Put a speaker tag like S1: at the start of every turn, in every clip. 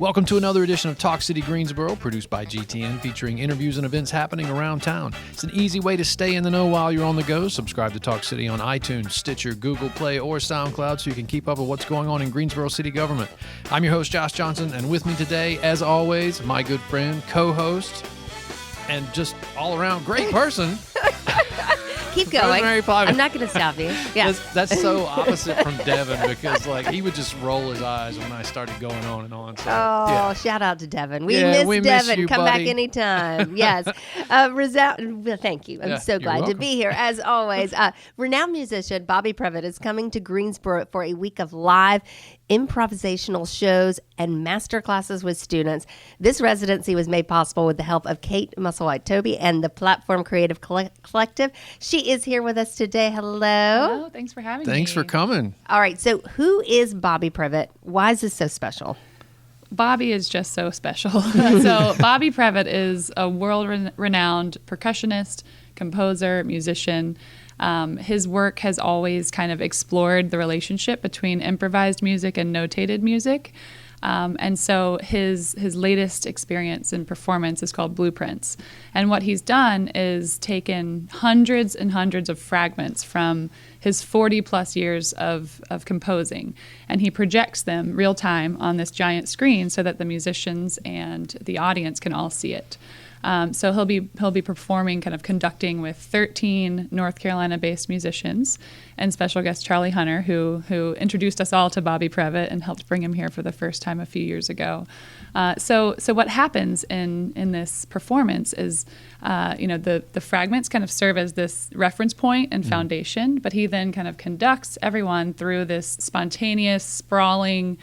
S1: Welcome to another edition of Talk City Greensboro, produced by GTN, featuring interviews and events happening around town. It's an easy way to stay in the know while you're on the go. Subscribe to Talk City on iTunes, Stitcher, Google Play, or SoundCloud so you can keep up with what's going on in Greensboro City government. I'm your host, Josh Johnson, and with me today, as always, my good friend, co-host, and just all-around great person,
S2: Keep going. I'm not going to stop you. Yeah.
S1: That's so opposite from Devin because, like, he would just roll his eyes when I started going on and on. So,
S2: shout out to Devin. We
S1: miss
S2: Devin.
S1: You,
S2: Come
S1: buddy.
S2: back anytime. Yes. Thank you. I'm so glad to be here, as always. Renowned musician Bobby Previte is coming to Greensboro for a week of live improvisational shows and masterclasses with students. This residency was made possible with the help of Museelwhite Tobey and the Platform Creative Collective. She is here with us today. Hello.
S3: Hello. Thanks for having me.
S1: Thanks for coming.
S2: All right. So who is Bobby Previte? Why is this so special?
S3: Bobby is just so special. So Bobby Previte is a world-renowned percussionist, composer, musician. His work has always kind of explored the relationship between improvised music and notated music. And so his latest experience and performance is called Blueprints. And what he's done is taken hundreds and hundreds of fragments from his 40-plus years of composing, and he projects them real time on this giant screen so that the musicians and the audience can all see it. So he'll be performing, kind of conducting with 13 North Carolina-based musicians and special guest Charlie Hunter, who introduced us all to Bobby Previte and helped bring him here for the first time a few years ago. So what happens in this performance is, the fragments kind of serve as this reference point and foundation, but he then kind of conducts everyone through this spontaneous, sprawling,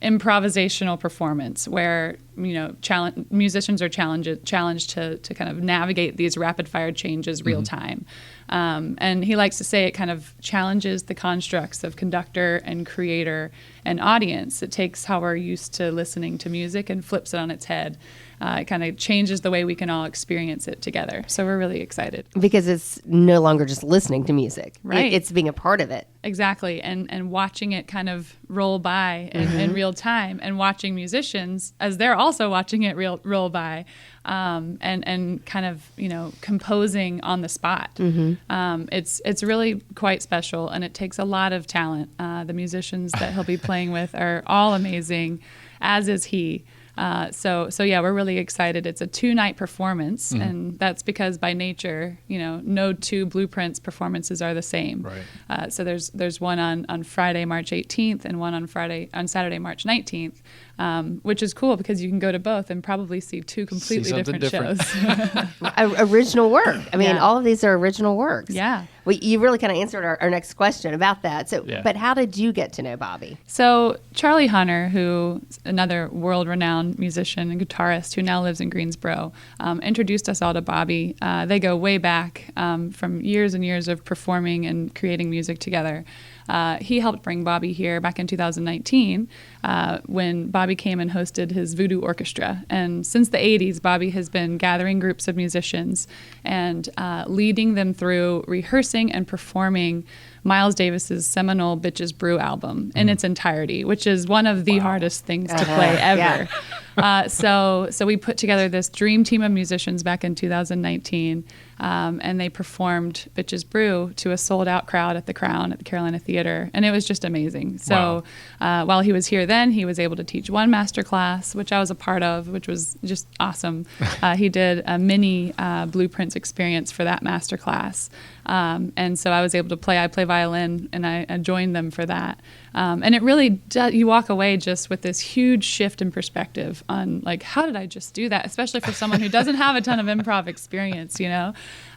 S3: improvisational performance where musicians are challenged to kind of navigate these rapid fire changes real time, and he likes to say it kind of challenges the constructs of conductor and creator and audience. It takes how we're used to listening to music and flips it on its head. It kind of changes the way we can all experience it together. So we're really excited.
S2: Because it's no longer just listening to music.
S3: Right.
S2: It's being a part of it.
S3: Exactly. And watching it kind of roll by in real time, and watching musicians as they're also watching it roll by, and kind of, composing on the spot. It's really quite special, and it takes a lot of talent. The musicians that he'll be playing with are all amazing, as is he. So we're really excited. It's a 2-night performance, and that's because by nature, no two Blueprints performances are the same.
S1: Right.
S3: So there's one on Friday, March 18th, and one on Saturday, March 19th, which is cool because you can go to both and probably see two completely different shows.
S2: Original work. I mean, all of these are original works.
S3: Yeah.
S2: Well, you really kind of answered our next question about that. So, But how did you get to know Bobby?
S3: So Charlie Hunter, who is another world-renowned musician and guitarist who now lives in Greensboro, introduced us all to Bobby. They go way back from years and years of performing and creating music together. He helped bring Bobby here back in 2019 when Bobby came and hosted his Voodoo Orchestra. And since the 80s, Bobby has been gathering groups of musicians and leading them through rehearsing and performing Miles Davis's seminal Bitches Brew album in its entirety, which is one of the hardest things to play ever. So we put together this dream team of musicians back in 2019, and they performed Bitches Brew to a sold-out crowd at the Crown at the Carolina Theater, and it was just amazing. So while he was here then, he was able to teach one master class, which I was a part of, which was just awesome. He did a mini Blueprints experience for that master class, and so I was able to play. I play violin, and I joined them for that. And it really does, you walk away just with this huge shift in perspective on, like, how did I just do that? Especially for someone who doesn't have a ton of improv experience,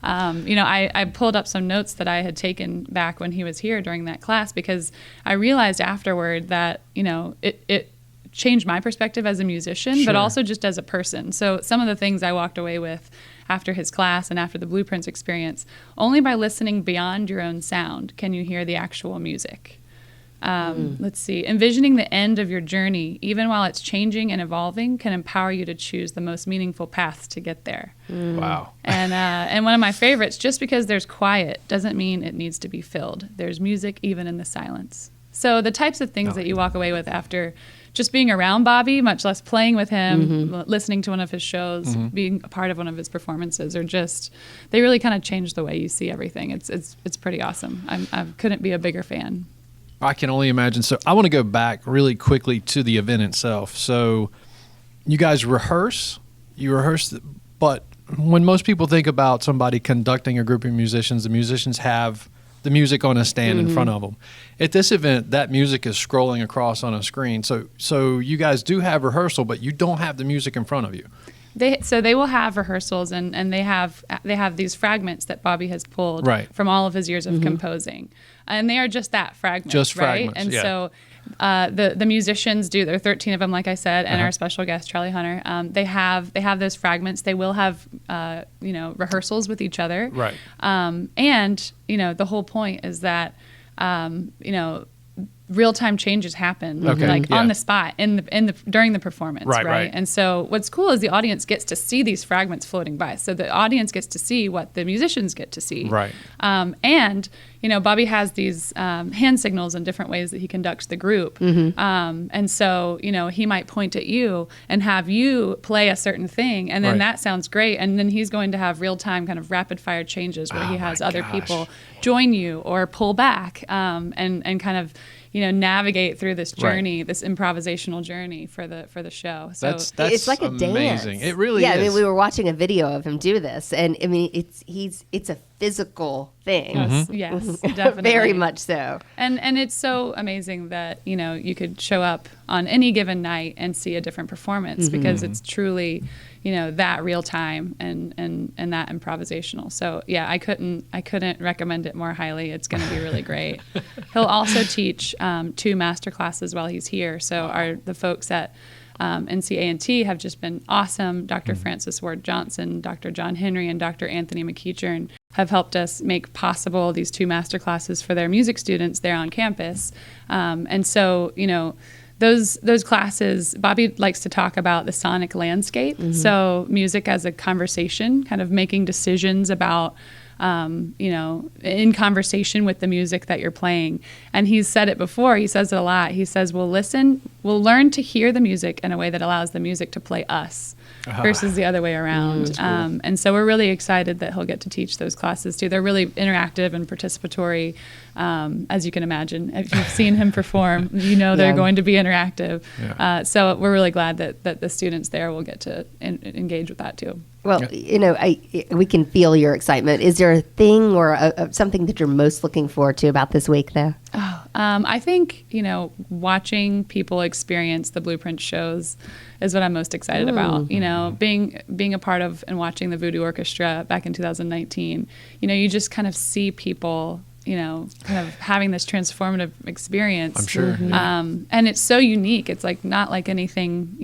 S3: I pulled up some notes that I had taken back when he was here during that class, because I realized afterward that, it changed my perspective as a musician, but also just as a person. So some of the things I walked away with after his class and after the Blueprints experience, only by listening beyond your own sound can you hear the actual music. Let's see. Envisioning the end of your journey, even while it's changing and evolving, can empower you to choose the most meaningful paths to get there.
S1: Wow.
S3: And one of my favorites, just because there's quiet doesn't mean it needs to be filled. There's music even in the silence. So the types of things that you walk away with after just being around Bobby, much less playing with him, listening to one of his shows, being a part of one of his performances, are just, they really kind of change the way you see everything. It's pretty awesome. I couldn't be a bigger fan.
S1: I can only imagine. So I want to go back really quickly to the event itself. So you guys rehearse, but when most people think about somebody conducting a group of musicians, the musicians have the music on a stand in front of them. At this event, that music is scrolling across on a screen. So you guys do have rehearsal, but you don't have the music in front of you.
S3: They will have rehearsals, and they have these fragments that Bobby has pulled from all of his years of composing, and they are just that, fragments,
S1: just
S3: right?
S1: fragments,
S3: and
S1: yeah.
S3: So the musicians do. There are 13 of them, like I said, and our special guest Charlie Hunter. They have those fragments. They will have rehearsals with each other,
S1: right?
S3: And the whole point is that real-time changes happen on the spot during the performance, right? And so what's cool is the audience gets to see these fragments floating by. So the audience gets to see what the musicians get to see,
S1: right?
S3: And Bobby has these hand signals and different ways that he conducts the group, and so he might point at you and have you play a certain thing, and then that sounds great, and then he's going to have real-time kind of rapid-fire changes where he has other people join you or pull back, and kind of navigate through this journey, this improvisational journey for the show. So
S1: that's
S2: it's like
S1: amazing.
S2: A dance.
S1: It really is.
S2: Yeah, I mean, we were watching a video of him do this, and I mean, it's a physical thing.
S3: Yes, definitely.
S2: Very much so.
S3: And it's so amazing that you could show up on any given night and see a different performance because it's truly that real time and that improvisational. So yeah, I couldn't recommend it more highly. It's going to be really great. He'll also teach 2 masterclasses while he's here. So the folks at NCA&T have just been awesome. Dr. Francis Ward Johnson, Dr. John Henry, and Dr. Anthony McEachern have helped us make possible these 2 masterclasses for their music students there on campus. And so, those classes, Bobby likes to talk about the sonic landscape. So music as a conversation, kind of making decisions about in conversation with the music that you're playing. And he's said it before, he says it a lot. He says, we'll learn to hear the music in a way that allows the music to play us versus the other way around. And so we're really excited that he'll get to teach those classes too. They're really interactive and participatory, as you can imagine. If you've seen him perform, they're going to be interactive. Yeah. So we're really glad that the students there will get to engage with that too.
S2: Well, we can feel your excitement. Is there a thing or something that you're most looking forward to about this week, though?
S3: I think, watching people experience the Blueprint shows is what I'm most excited about. Being a part of and watching the Voodoo Orchestra back in 2019, you just kind of see people kind of having this transformative experience.
S1: I'm sure.
S3: And it's so unique. It's not like anything,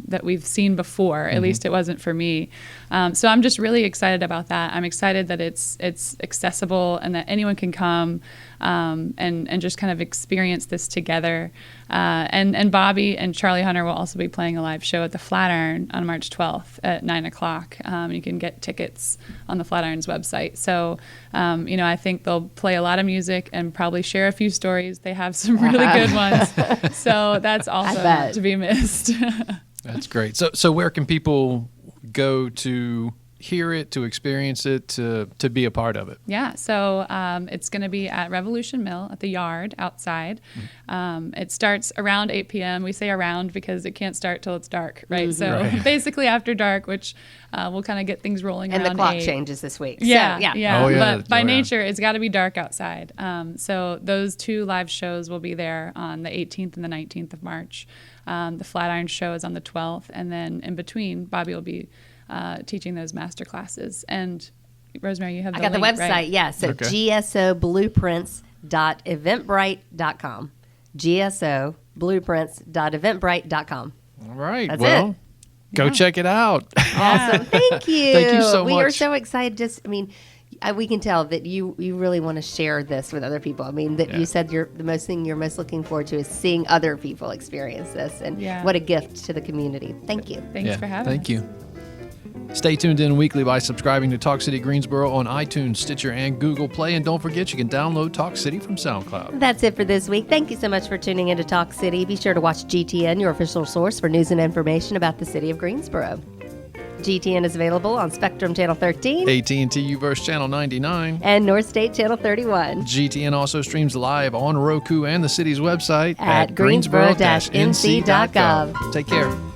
S3: that we've seen before. At least it wasn't for me. So I'm just really excited about that. I'm excited that it's accessible and that anyone can come and just kind of experience this together. And Bobby and Charlie Hunter will also be playing a live show at the Flatiron on March 12th at 9:00. You can get tickets on the Flatiron's website. So, I think they'll play a lot of music and probably share a few stories. They have some really good ones. So that's also not to be missed.
S1: That's great. So where can people go to hear it, to experience it, to be a part of it?
S3: Yeah, so it's going to be at Revolution Mill at the yard outside. It starts around 8 p.m. We say around because it can't start till it's dark, right? So basically after dark, which we'll kind of get things rolling around 8.
S2: And the clock changes this week.
S3: Yeah,
S2: so,
S3: yeah.
S1: Oh, yeah.
S3: But by nature, it's got to be dark outside. So those 2 live shows will be there on the 18th and the 19th of March. The Flatiron show is on the 12th, and then in between, Bobby will be teaching those master classes. And Rosemary, you have the link,
S2: I got the website,
S3: right?
S2: yeah. So gsoblueprints.eventbrite.com. gsoblueprints.eventbrite.com.
S1: All right.
S2: That's it.
S1: Go check it out.
S2: Awesome. Thank you.
S1: Thank you so much.
S2: We are so excited. We can tell that you really want to share this with other people. You said the most thing you're most looking forward to is seeing other people experience this. And what a gift to the community. Thank you.
S3: Thanks for having us.
S1: Thank you. Stay tuned in weekly by subscribing to Talk City Greensboro on iTunes, Stitcher, and Google Play. And don't forget, you can download Talk City from SoundCloud.
S2: That's it for this week. Thank you so much for tuning in to Talk City. Be sure to watch GTN, your official source for news and information about the city of Greensboro. GTN is available on Spectrum Channel 13,
S1: AT&T UVerse Channel 99,
S2: and North State Channel 31.
S1: GTN also streams live on Roku and the city's website
S2: at greensboro-nc.gov.
S1: Take care.